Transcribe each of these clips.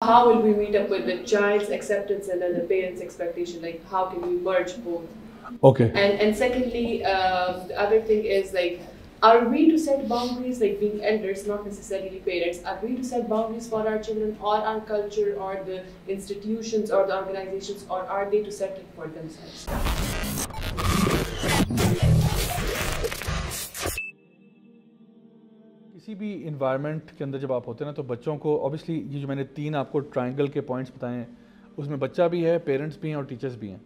how will we meet up with the child's acceptance and then the parents' expectation? Like, how can we merge both? Okay. And secondly, the other thing is like, are we to set boundaries, like being elders, not necessarily parents, are we to set boundaries for our children or our culture or the institutions or the organizations, or are they to set it for themselves? किसी भी environment के अंदर जब आप होते हैं ना, तो बच्चों को obviously ये जो मैंने 3 आपको triangle के points बताए हैं, उसमें बच्चा भी है, parents भी हैं और teachers भी हैं.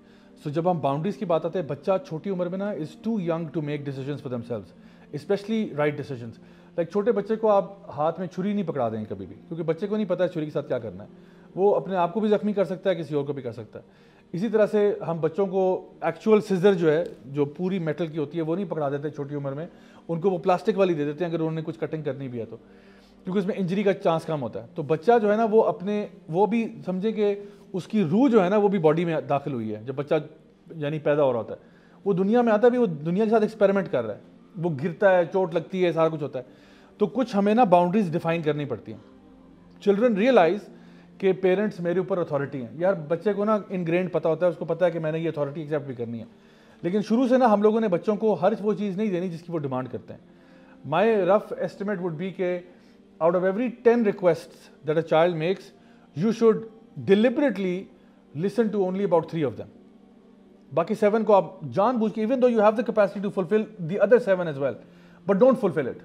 So जब हम boundaries की बात आते हैं, बच्चा छोटी उम्र में ना is too young to make decisions for themselves, especially right decisions. Like छोटे बच्चे को आप हाथ में छुरी नहीं पकड़ा देंगे कभी भी, क्योंकि बच्चे को नहीं पता है छुरी के साथ क्या करना है. वो अपने आप को भी जख्मी कर सकता है, किसी और को भी कर सकता है. इसी तरह से हम बच्चों को एक्चुअल सिजर जो है, जो पूरी मेटल की होती है, वो नहीं पकड़ा देते छोटी उम्र में, उनको वो प्लास्टिक वाली दे देते हैं अगर उन्होंने कुछ कटिंग करनी भी है तो, क्योंकि उसमें इंजरी का चांस कम होता है. तो बच्चा जो है ना, वो अपने वो भी समझे कि उसकी रूह जो है ना, वो भी बॉडी में दाखिल हुई है. जब बच्चा यानी पैदा हो रहा होता है, वो दुनिया में आता है भी, वो दुनिया के साथ एक्सपेरिमेंट कर रहा है, वो गिरता है, चोट लगती है, सारा कुछ होता है. तो कुछ हमें ना बाउंड्रीज डिफाइन करनी पड़ती हैं. चिल्ड्रन रियलाइज कि पेरेंट्स मेरे ऊपर अथॉरिटी हैं. यार बच्चे को ना इनग्रेंड पता होता है, उसको पता है कि मैंने ये अथॉरिटी एक्सेप्ट भी करनी है, लेकिन शुरू से ना हम लोगों ने बच्चों को हर वो चीज़ नहीं देनी जिसकी वो डिमांड करते हैं. My rough estimate would be के out of every 10 requests that a child makes, you should deliberately listen to only about 3 of them. बाकी 7 को आप जानबूझ के, even though you have the capacity to fulfil the other 7 as well, but don't fulfil it.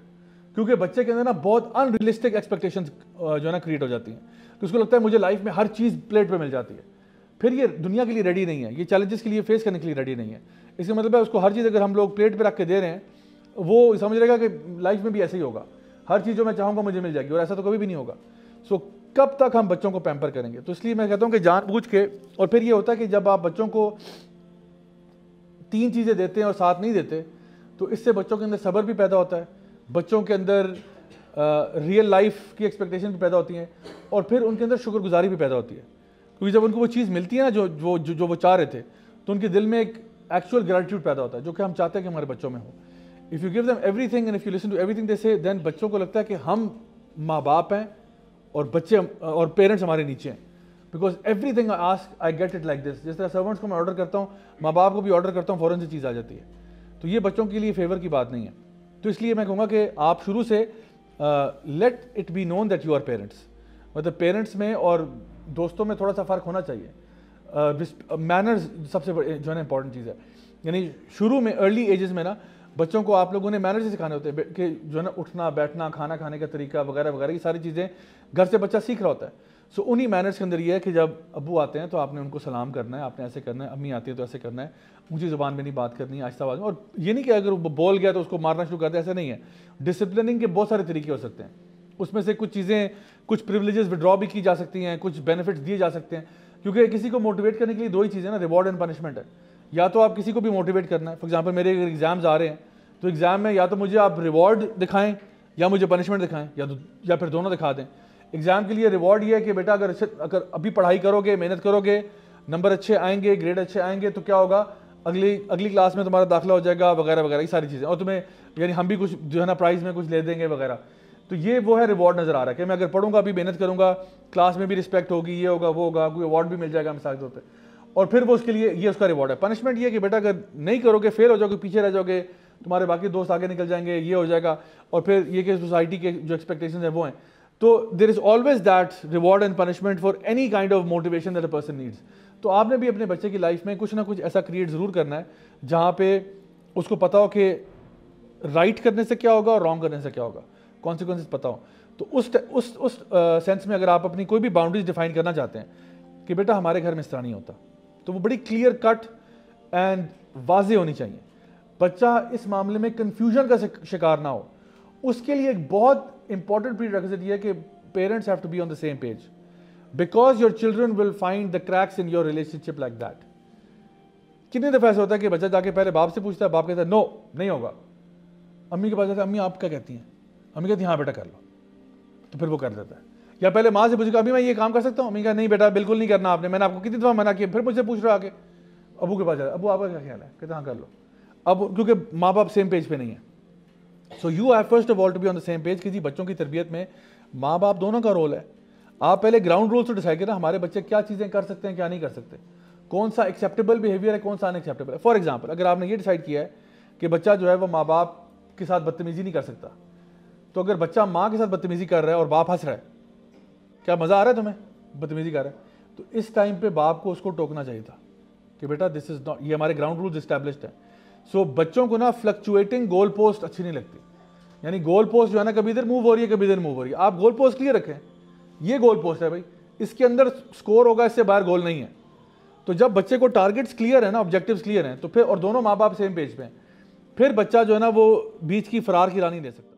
क्योंकि बच्चे के अंदर ना बहुत अनरियलिस्टिक एक्सपेक्टेशंस जो है ना क्रिएट हो जाती हैं. तो उसको लगता है मुझे लाइफ में हर चीज़ प्लेट पे मिल जाती है. फिर ये दुनिया के लिए रेडी नहीं है, ये चैलेंजेस के लिए फेस करने के लिए रेडी नहीं है. इसका मतलब है उसको हर चीज़ अगर हम लोग प्लेट पे रख के दे रहे हैं, वो समझ रहेगा कि लाइफ में भी ऐसे ही होगा, हर चीज़ जो मैं चाहूँगा मुझे मिल जाएगी, और ऐसा तो कभी भी नहीं होगा. सो कब तक हम बच्चों को पैम्पर करेंगे? तो इसलिए मैं कहता हूँ कि जानबूझ के. और फिर ये होता है कि जब आप बच्चों को 3 चीज़ें देते हैं और 7 नहीं देते, तो इससे बच्चों के अंदर सब्र भी पैदा होता है, बच्चों के अंदर रियल लाइफ की एक्सपेक्टेशन भी पैदा होती हैं, और फिर उनके अंदर शुक्रगुजारी भी पैदा होती है. क्योंकि जब उनको वो चीज़ मिलती है ना जो वो चाह रहे थे, तो उनके दिल में एक एक्चुअल ग्रेटिट्यूड पैदा होता है, जो कि हम चाहते हैं कि हमारे बच्चों में हो. If you give them everything and if you listen to everything they say, then बच्चों को लगता है कि हम माँ बाप हैं और बच्चे और पेरेंट्स हमारे नीचे हैं. Because everything I ask I get it like this. जिस तरह सर्वेंट्स को मैं ऑर्डर करता हूँ, माँ बाप को भी ऑर्डर करता हूँ, फ़ौरन से चीज़ आ जाती है. तो ये बच्चों के लिए फेवर की बात नहीं है. तो इसलिए मैं कहूँगा कि आप शुरू से let it be known that you are parents. मतलब पेरेंट्स में और दोस्तों में थोड़ा सा फ़र्क होना चाहिए. मैनर्स सबसे जो है ना इंपॉर्टेंट चीज़ है. यानी शुरू में अर्ली एजेस में ना बच्चों को आप लोगों ने मैनर्स ही सिखाने होते हैं कि जो है ना उठना बैठना, खाना खाने का तरीका वगैरह वगैरह, ये सारी चीज़ें घर से बच्चा सीख रहा होता है. सो उन्हीं मैनर्स के अंदर ये है कि जब अब्बू आते हैं तो आपने उनको सलाम करना है, आपने ऐसे करना है, अम्मी आती है तो ऐसे करना है, ऊँची ज़ुबान में नहीं बात करनी है, आहिस्ता आवाज़ में. और ये नहीं कि अगर वो बोल गया तो उसको मारना शुरू कर दे, ऐसा नहीं है. डिसिप्लिनिंग के बहुत सारे तरीके हो सकते हैं. उसमें से कुछ चीज़ें, कुछ प्रिविलेजेस विड्रॉ भी की जा सकती हैं, कुछ बेनिफिट्स दिए जा सकते हैं. क्योंकि किसी को मोटिवेट करने के लिए 2 ही चीज़ें ना, रिवॉर्ड एंड पनिशमेंट है. या तो आप किसी को भी मोटिवेट करना है. फॉर एग्जाम्पल मेरे अगर एग्जाम्स आ रहे हैं, तो एग्ज़ाम में या तो मुझे आप रिवॉर्ड दिखाएं या मुझे पनिशमेंट दिखाएं, या फिर दोनों दिखा दें. एग्ज़ाम के लिए रिवॉर्ड ये है कि बेटा अगर अभी पढ़ाई करोगे, मेहनत करोगे, नंबर अच्छे आएंगे, ग्रेड अच्छे आएंगे, तो क्या होगा, अगली क्लास में तुम्हारा दाखिला हो जाएगा वगैरह वगैरह, ये सारी चीज़ें. और तुम्हें यानी हम भी कुछ जो है ना प्राइज़ में कुछ ले देंगे वगैरह. तो ये वो है रिवॉर्ड नज़र आ रहा है कि मैं अगर पढ़ूंगा, अभी मेहनत करूंगा, क्लास में भी रिस्पेक्ट होगी, ये होगा वो होगा, कोई अवार्ड भी मिल जाएगा मिसाल के तौर पे. और फिर वो उसके लिए ये उसका रिवॉर्ड है. पनिशमेंट ये कि बेटा अगर नहीं करोगे, फेल हो जाओगे, पीछे रह जाओगे, तुम्हारे बाकी दोस्त आगे निकल जाएंगे, ये हो जाएगा. और फिर ये कि सोसाइटी के जो एक्सपेक्टेशन है वो हैं. तो there is always that reward and punishment for any kind of motivation that a person needs. तो आपने भी अपने बच्चे की लाइफ में कुछ ना कुछ ऐसा क्रिएट ज़रूर करना है जहाँ पे उसको पता हो कि राइट करने से क्या होगा और रॉन्ग करने से क्या होगा, कॉन्सिक्वेंसेस पता हो. तो उस सेंस में अगर आप अपनी कोई भी बाउंड्रीज डिफाइन करना चाहते हैं कि बेटा हमारे घर में इस तरह नहीं होता, तो वो बड़ी क्लियर कट एंड वाज़े होनी चाहिए. बच्चा इस मामले में कन्फ्यूजन का शिकार ना हो. उसके लिए एक बहुत इंपॉर्टेंट प्रीरेक्विजिट ये है कि parents have to be on the same page, because your children will find the cracks in your relationship like that. कितनी दफ़ा ऐसा होता है कि बच्चा जाके पहले बाप से पूछता है, बाप कहता है नो नहीं होगा. अम्मी के पास जाता है, अम्मी आप क्या कहती हैं? अम्मी कहती है हाँ बेटा कर लो, तो फिर वो कर देता है. या पहले माँ से पूछेगा, अभी मैं ये काम कर सकता हूँ? अम्मी कहा नहीं बेटा बिल्कुल नहीं करना आपने, मैंने आपको कितनी दफ़ा मना किया. फिर मुझसे पूछ रहा आके, अबू के पास जाता है, अबू आपका क्या ख्याल है? कहते हाँ कर लो. अब क्योंकि माँ बाप सेम पेज पे नहीं है. So you have first of all to be on the same page. किसी बच्चों की तरबियत में माँ बाप दोनों का रोल है. آپ پہلے گراؤنڈ رولس تو ڈیسائڈ کریں ہمارے بچے کیا چیزیں کر سکتے ہیں کیا نہیں کر سکتے, کون سا ایکسیپٹیبل بیہیویئر ہے کون سا ان ایکسیپٹیبل ہے. فار ایگزامپل اگر آپ نے یہ ڈیسائڈ کیا ہے کہ بچہ جو ہے وہ ماں باپ کے ساتھ بدتمیزی نہیں کر سکتا, تو اگر بچہ ماں کے ساتھ بدتمیزی کر رہا ہے اور باپ ہنس رہا ہے, کیا مزہ آ رہا ہے تمہیں, بدتمیزی کر رہا ہے, تو اس ٹائم پہ باپ کو اس کو ٹوکنا چاہیے تھا کہ بیٹا دس از ناٹ, یہ ہمارے گراؤنڈ رولز اسٹیبلشڈ ہیں. سو بچوں کو نا فلکچویٹنگ گول پوسٹ اچھی نہیں لگتی, یعنی گول پوسٹ جو ہے نا کبھی ادھر موو ہو رہی ہے کبھی ادھر موو ہو رہی ہے. آپ گول پوسٹ کلیئر رکھیں, یہ گول پوسٹ ہے بھائی, اس کے اندر سکور ہوگا, اس سے باہر گول نہیں ہے. تو جب بچے کو ٹارگیٹس کلیئر ہیں نا, آبجیکٹیوز کلیئر ہیں, تو پھر اور دونوں ماں باپ سیم پیج پہ ہیں, پھر بچہ جو ہے نا وہ بیچ کی فرار کی راہ نہیں لے سکتا.